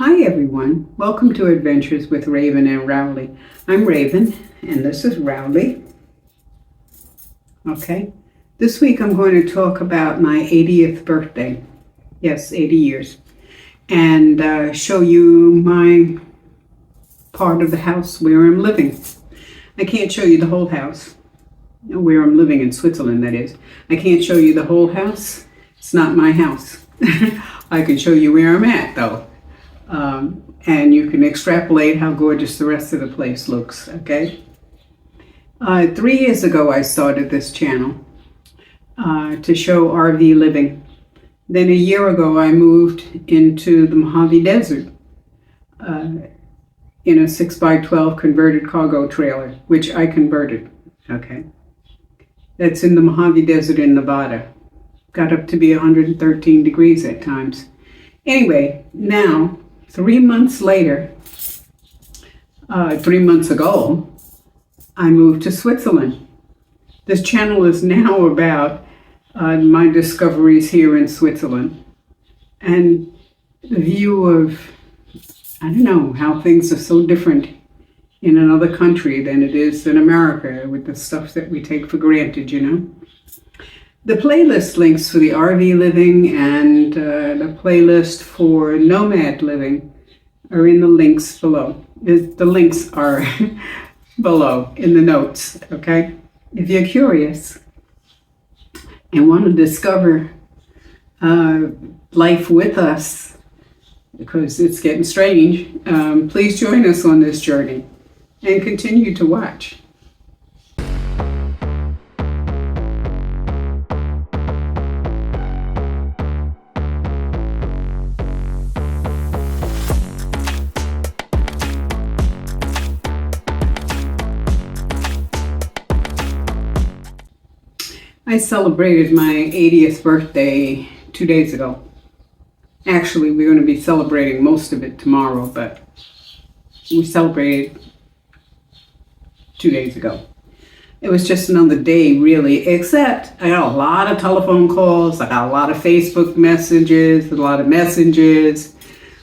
Hi everyone, welcome to Adventures with Raven and Rowley. I'm Raven and this is Rowley. Okay, this week I'm going to talk about my 80th birthday. Yes, 80 years. And show you my part of the house where I'm living. I can't show you the whole house, where I'm living in Switzerland, that is. I can't show you the whole house. It's not my house. I can show you where I'm at though. And you can extrapolate how gorgeous the rest of the place looks, okay? 3 years ago I started this channel to show RV living. Then a year ago I moved into the Mojave Desert in a 6x12 converted cargo trailer, which I converted, okay? That's in the Mojave Desert in Nevada. Got up to be 113 degrees at times. Anyway, now, 3 months later, 3 months ago, I moved to Switzerland. This channel is now about my discoveries here in Switzerland and the view of, I don't know, how things are so different in another country than it is in America with the stuff that we take for granted, you know. The playlist links for the RV living and the playlist for Nomad living are in the links below. The links are below in the notes, okay? If you're curious and want to discover life with us, because it's getting strange, please join us on this journey and continue to watch. I celebrated my 80th birthday 2 days ago. Actually, we're going to be celebrating most of it tomorrow, but we celebrated 2 days ago. It was just another day, really, except I got a lot of telephone calls, I got a lot of Facebook messages, a lot of messages,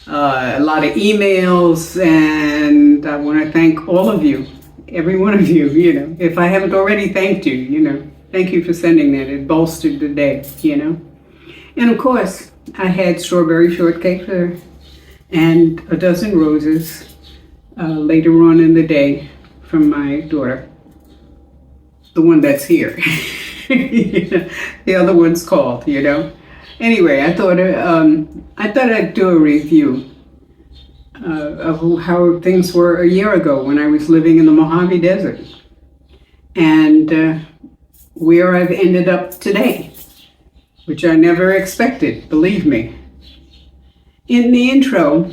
a lot of emails, and I want to thank all of you, every one of you, you know. If I haven't already thanked you, you know. Thank you for sending that. It bolstered the day, you know. And of course, I had strawberry shortcake for her and a dozen roses later on in the day from my daughter. The one that's here. The other one's called, you know. Anyway, I thought I'd do a review of how things were a year ago when I was living in the Mojave Desert. And where I've ended up today, which I never expected, believe me. In the intro,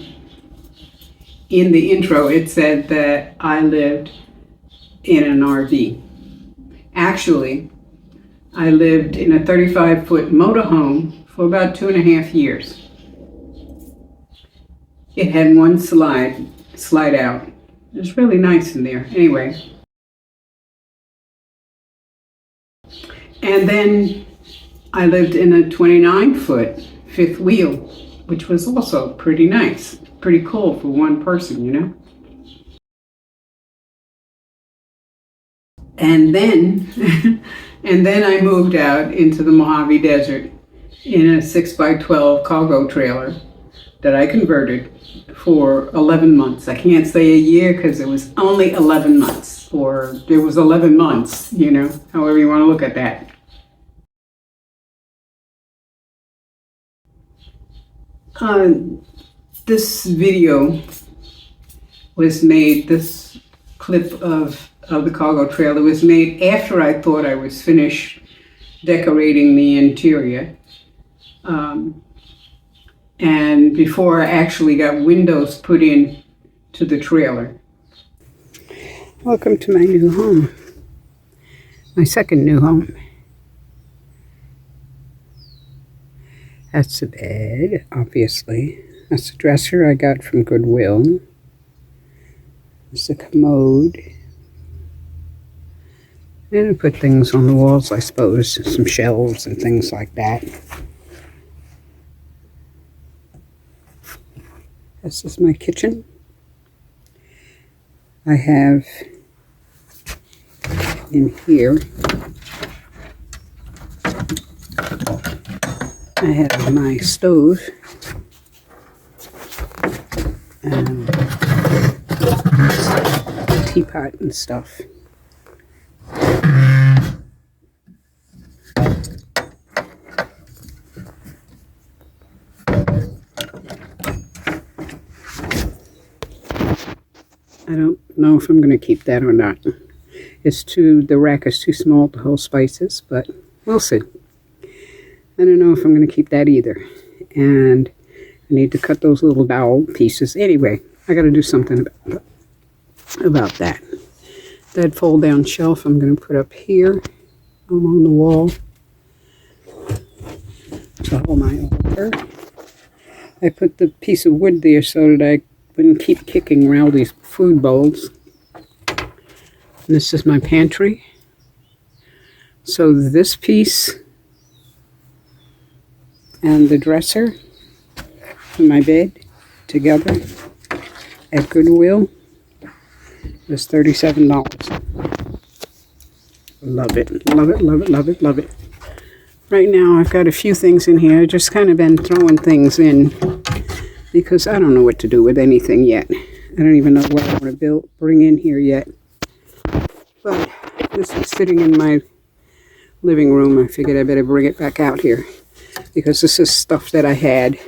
it said that I lived in an RV. Actually, I lived in a 35-foot motorhome for about 2.5 years. It had one slide out. It was really nice in there. Anyway. And then I lived in a 29-foot fifth wheel, which was also pretty nice, pretty cool for one person, you know. And then, I moved out into the Mojave Desert in a 6x12 cargo trailer that I converted for 11 months. I can't say a year because it was only 11 months, or it was 11 months, you know, however you want to look at that. This video was made, this clip of the cargo trailer was made after I thought I was finished decorating the interior. And before I actually got windows put in to the trailer. Welcome to my new home. My second new home. That's the bed, obviously. That's the dresser I got from Goodwill. It's the commode. And I put things on the walls, I suppose, some shelves and things like that. This is my kitchen. I have in here, I have my stove and teapot and stuff. I don't know if I'm going to keep that or not. The rack is too small to hold spices, but we'll see. I don't know if I'm going to keep that either. And I need to cut those little dowel pieces. Anyway, I got to do something about that. That fold down shelf I'm going to put up here along the wall to hold my altar. I put the piece of wood there so that I wouldn't keep kicking Rowley's food bowls. This is my pantry. So this piece and the dresser and my bed together at Goodwill was $37. Love it, love it, love it, love it, love it. Right now I've got a few things in here. I've just kind of been throwing things in because I don't know what to do with anything yet. I don't even know what I want to bring in here yet. But this is sitting in my living room. I figured I better bring it back out here because this is stuff that I had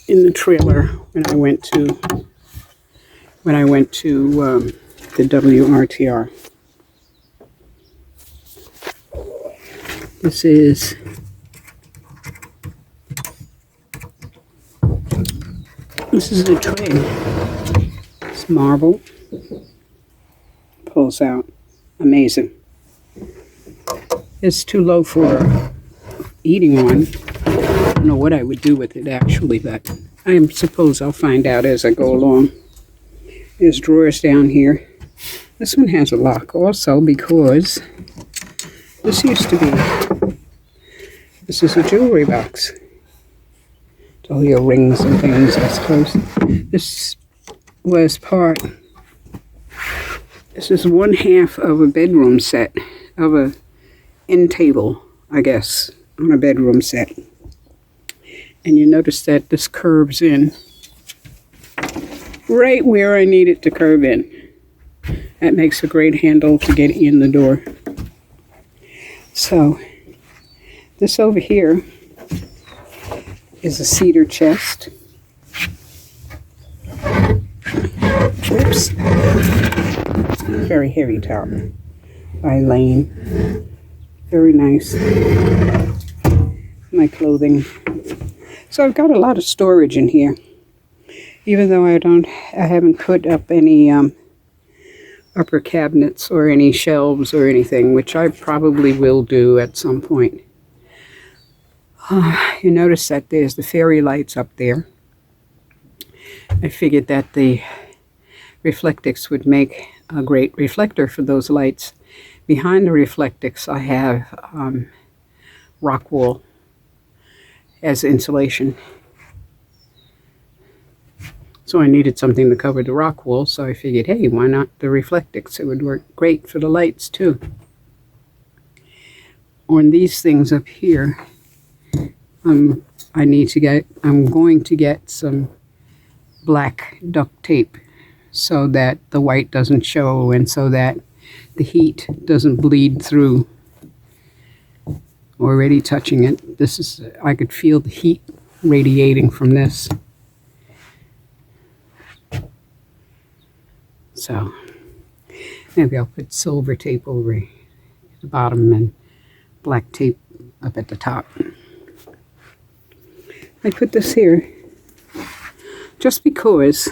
in the trailer when I went to the WRTR. This is a tray. It's marble. Pulls out. Amazing. It's too low for eating on. I don't know what I would do with it actually, but I suppose I'll find out as I go along. There's drawers down here. This one has a lock also because this used to be, this is a jewelry box. It's all your rings and things, I suppose. This was this is one half of a bedroom set, of a end table, I guess, on a bedroom set. And you notice that this curves in right where I need it to curve in. That makes a great handle to get in the door. So, this over here is a cedar chest. Oops. Very heavy top by Lane. Very nice. My clothing. So I've got a lot of storage in here. Even though I haven't put up any upper cabinets or any shelves or anything, which I probably will do at some point. You notice that there's the fairy lights up there. I figured that the Reflectix would make a great reflector for those lights. Behind the Reflectix I have rock wool as insulation. So I needed something to cover the rock wool, so I figured, hey, why not the Reflectix? It would work great for the lights too. On these things up here, I'm going to get some black duct tape so that the white doesn't show and so that the heat doesn't bleed through. Already touching it. I could feel the heat radiating from this. So maybe I'll put silver tape over at the bottom and black tape up at the top. I put this here just because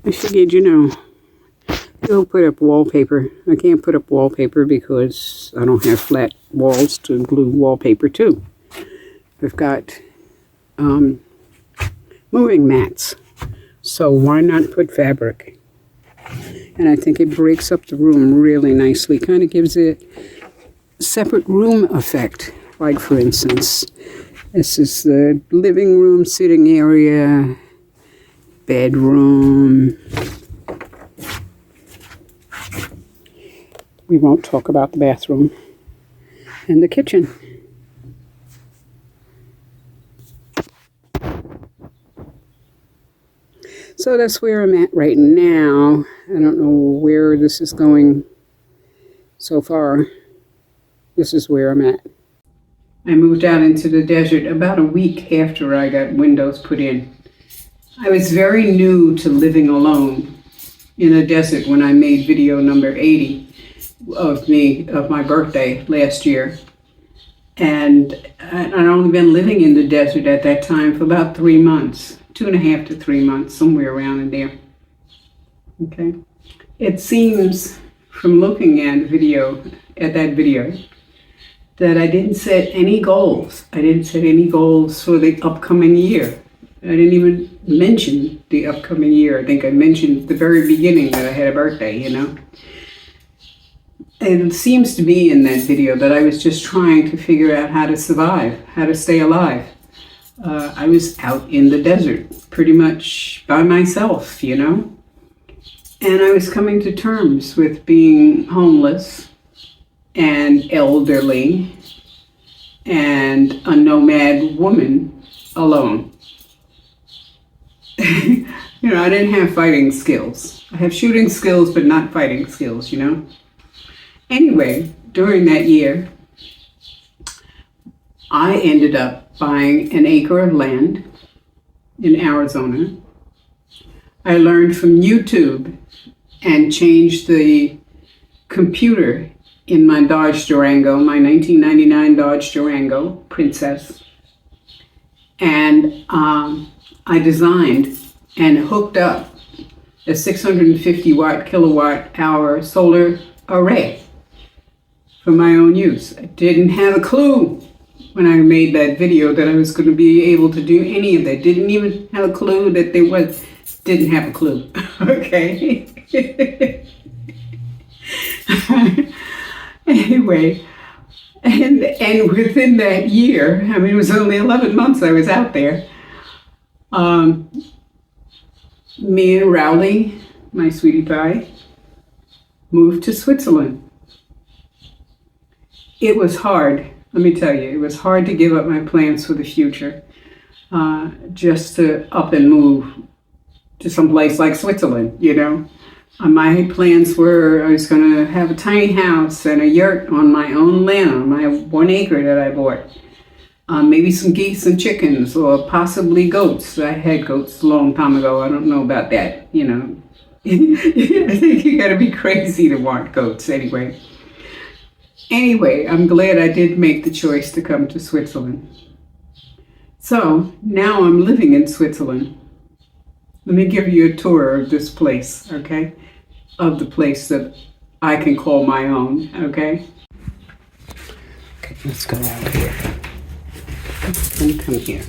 I figured, you'll put up wallpaper. I can't put up wallpaper because I don't have flat walls to glue wallpaper to. I've got moving mats. So why not put fabric? And I think it breaks up the room really nicely. Kind of gives it a separate room effect. Like for instance, This is the living room, sitting area, bedroom. We won't talk about the bathroom. And the kitchen. So that's where I'm at right now. I don't know where this is going so far. This is where I'm at. I moved out into the desert about a week after I got windows put in. I was very new to living alone in a desert when I made video number 80 of my birthday last year. And I'd only been living in the desert at that time for about 3 months. 2.5 to 3 months, somewhere around in there. Okay. It seems from looking at that video, that I didn't set any goals. I didn't set any goals for the upcoming year. I didn't even mention the upcoming year. I think I mentioned at the very beginning that I had a birthday, you know. And it seems to be in that video that I was just trying to figure out how to survive, how to stay alive. I was out in the desert, pretty much by myself, you know. And I was coming to terms with being homeless and elderly and a nomad woman alone. You know, I didn't have fighting skills. I have shooting skills, but not fighting skills, you know. Anyway, during that year, I ended up buying an acre of land in Arizona. I learned from YouTube and changed the computer in my Dodge Durango, my 1999 Dodge Durango Princess. And I designed and hooked up a 650 watt kilowatt hour solar array for my own use. I didn't have a clue when I made that video that I was going to be able to do any of that. Didn't even have a clue that there was, didn't have a clue. Okay. Anyway, and within that year, I mean, it was only 11 months I was out there, me and Rowley, my sweetie pie, moved to Switzerland. It was hard, let me tell you, it was hard to give up my plans for the future, just to up and move to some place like Switzerland, you know. My plans were I was going to have a tiny house and a yurt on my own land, on my 1 acre that I bought. Maybe some geese and chickens, or possibly goats. I had goats a long time ago. I don't know about that, you know. I think you got to be crazy to want goats anyway. Anyway, I'm glad I did make the choice to come to Switzerland. So now I'm living in Switzerland. Let me give you a tour of this place, okay? Of the place that I can call my own, okay? Okay, let's go out here. Come here.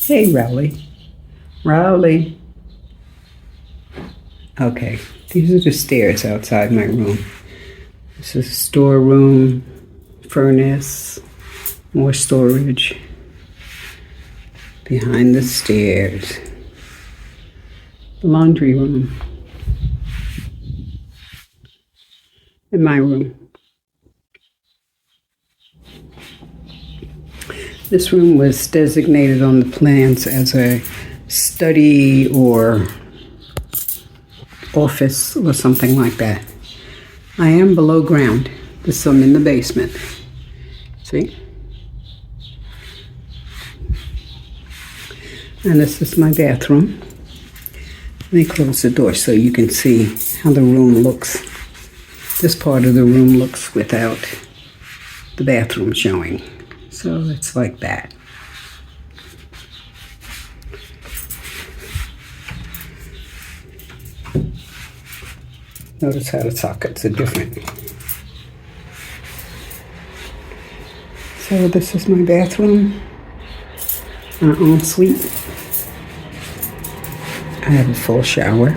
Hey, Rowley. Rowley. Okay, these are the stairs outside my room. This is a storeroom, furnace, more storage. Behind the stairs, the laundry room, and my room. This room was designated on the plans as a study or office or something like that. I am below ground. There's some in the basement. See? And this is my bathroom. Let me close the door so you can see how the room looks. This part of the room looks without the bathroom showing. So it's like that. Notice how the sockets are different. So this is my bathroom, our ensuite. I have a full shower.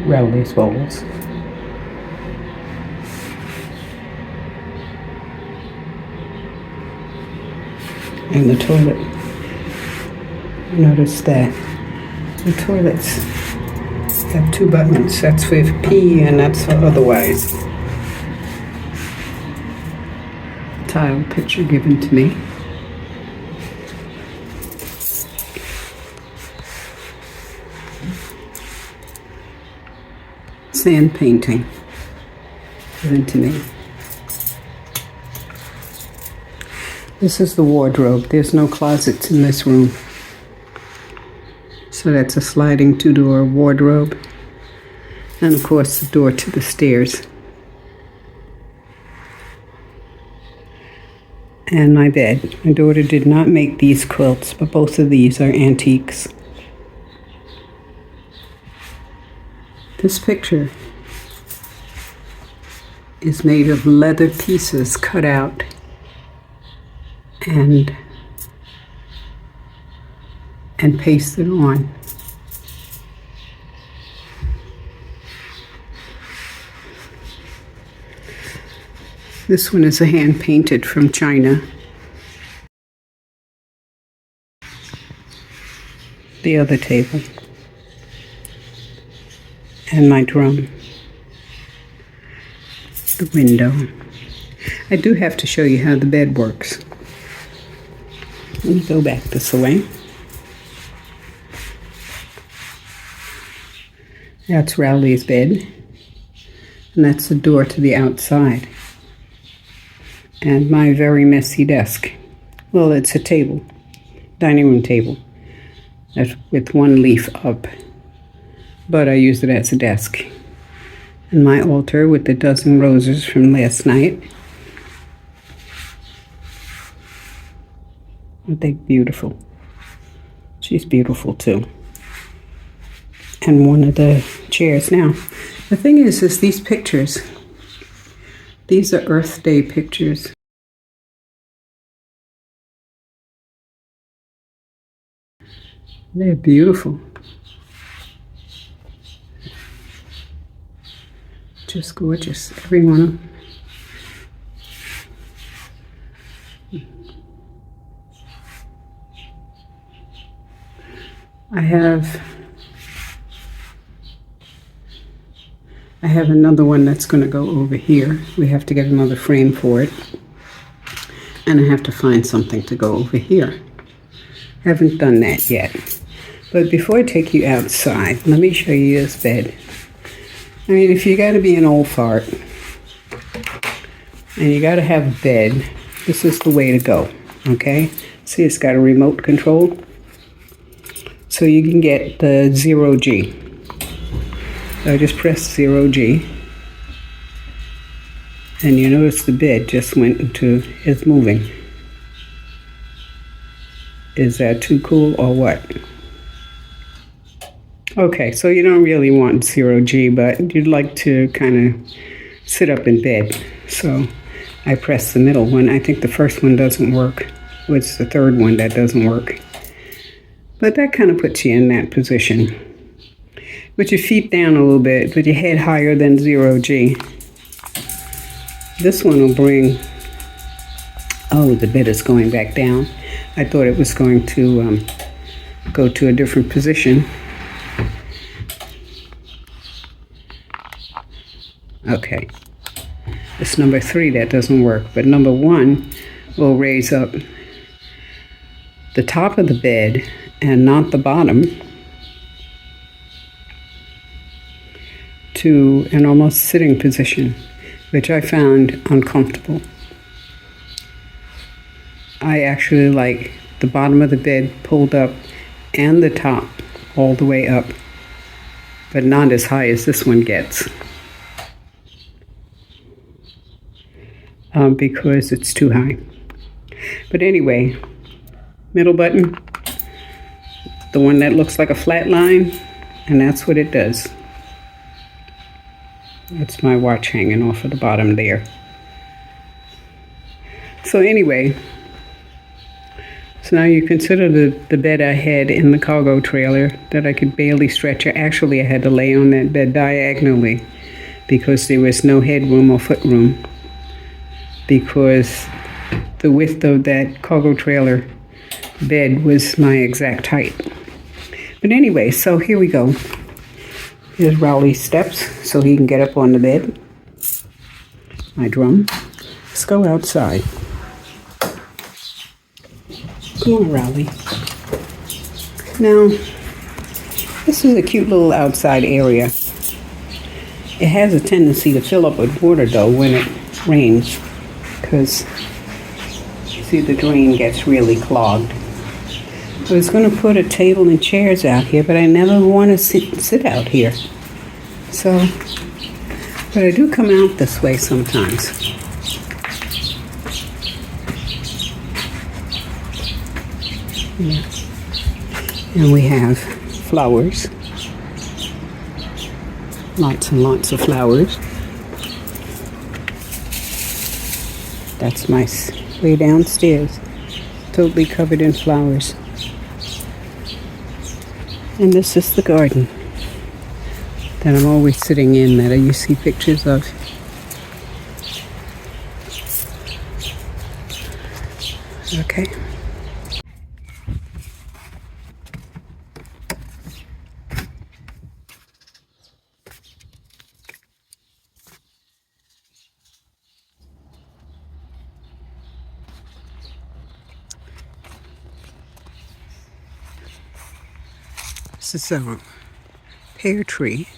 Rowley's bowls. And the toilet. Notice that the toilets have two buttons. That's for pee and that's for otherwise. Tile picture given to me. Sand painting given to me. This is the wardrobe. There's no closets in this room. So that's a sliding 2-door wardrobe. And of course the door to the stairs. And my bed. My daughter did not make these quilts, but both of these are antiques. This picture is made of leather pieces cut out and pasted on. This one is a hand painted from China. The other table. And my drum. The window. I do have to show you how the bed works. Let me go back this way. That's Rowley's bed. And that's the door to the outside. And my very messy desk. Well, it's a table. Dining room table. That's with one leaf up. But I use it as a desk. And my altar with the dozen roses from last night. Aren't they beautiful? She's beautiful too. And one of the chairs. Now, the thing is these pictures, these are Earth Day pictures. They're beautiful. Just gorgeous, every one of them. I have another one that's going to go over here. We have to get another frame for it. And I have to find something to go over here. Haven't done that yet. But before I take you outside, let me show you this bed. I mean, if you got to be an old fart and you got to have a bed, this is the way to go, okay? See, it's got a remote control. So you can get the 0G. So I just press 0G. And you notice the bed just went into, it's moving. Is that too cool or what? Okay, so you don't really want 0G, but you'd like to kind of sit up in bed. So I press the middle one. I think the first one doesn't work. It's the third one that doesn't work. But that kind of puts you in that position. With your feet down a little bit, with your head higher than 0G. This one will bring, oh, the bed is going back down. I thought it was going to go to a different position. Okay, it's number 3 that doesn't work, but number 1 will raise up the top of the bed and not the bottom to an almost sitting position, which I found uncomfortable. I actually like the bottom of the bed pulled up and the top all the way up, but not as high as this one gets. Because it's too high. But anyway, middle button, the one that looks like a flat line, and that's what it does. That's my watch hanging off of the bottom there. So anyway, So now you consider the bed I had in the cargo trailer that I could barely stretch. Actually, I had to lay on that bed diagonally because there was no headroom or footroom, because the width of that cargo trailer bed was my exact height. But anyway, so here we go. Here's Rowley's steps so he can get up on the bed. My drum. Let's go outside. Come on, Rowley. Now, this is a cute little outside area. It has a tendency to fill up with water, though, when it rains, because, you see, the drain gets really clogged. I was going to put a table and chairs out here, but I never want to sit out here. So, but I do come out this way sometimes. Yeah. And we have flowers. Lots and lots of flowers. That's my way downstairs. Totally covered in flowers. And this is the garden that I'm always sitting in, that you see pictures of. Okay. This is a pear tree.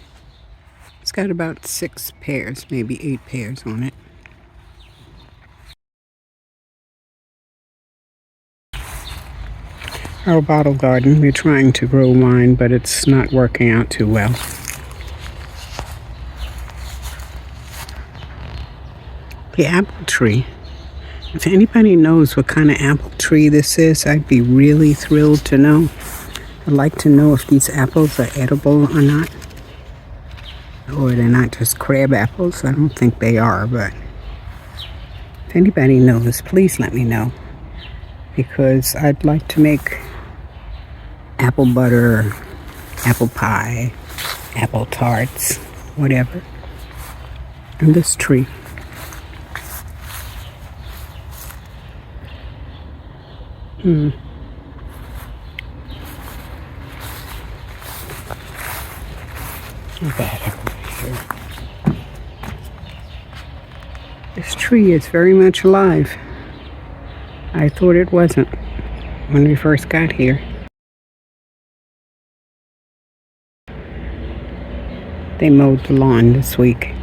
It's got about 6 pears, maybe 8 pears on it. Our bottle garden, we're trying to grow wine, but it's not working out too well. The apple tree. If anybody knows what kind of apple tree this is, I'd be really thrilled to know. I'd like to know if these apples are edible or not. Or they're not just crab apples. I don't think they are, but if anybody knows, please let me know. Because I'd like to make apple butter, apple pie, apple tarts, whatever. And this tree. Not bad over here. This tree is very much alive. I thought it wasn't when we first got here. They mowed the lawn this week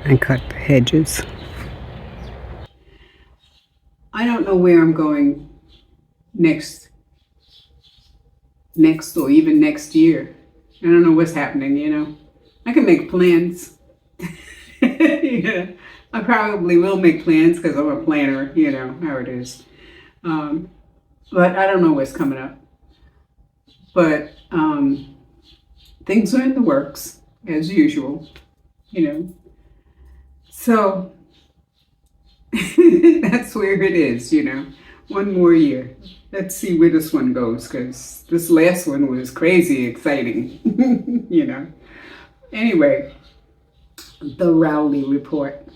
and cut the hedges. I don't know where I'm going next or even next year. I don't know what's happening, you know. I can make plans. Yeah, I probably will make plans because I'm a planner, you know how it is. But I don't know what's coming up. But things are in the works, as usual, you know. So that's where it is, you know. One more year. Let's see where this one goes, because this last one was crazy exciting, you know. Anyway, the Rowley report.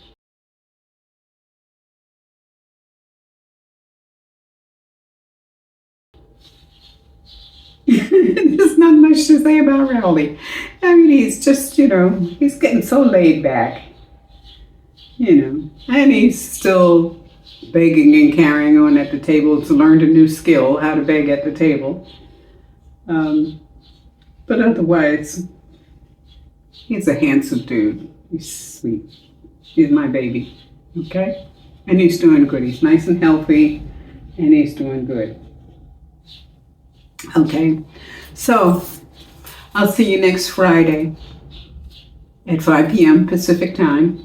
There's not much to say about Rowley. I mean, he's just, you know, he's getting so laid back, you know, and he's still begging and carrying on at the table to learn a new skill, how to beg at the table. But otherwise, he's a handsome dude. He's sweet. He's my baby, okay? And he's doing good. He's nice and healthy, and he's doing good. Okay, so I'll see you next Friday at 5 p.m. Pacific time.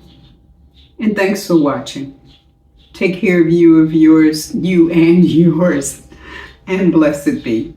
And thanks for watching. Take care of you and yours, and blessed be.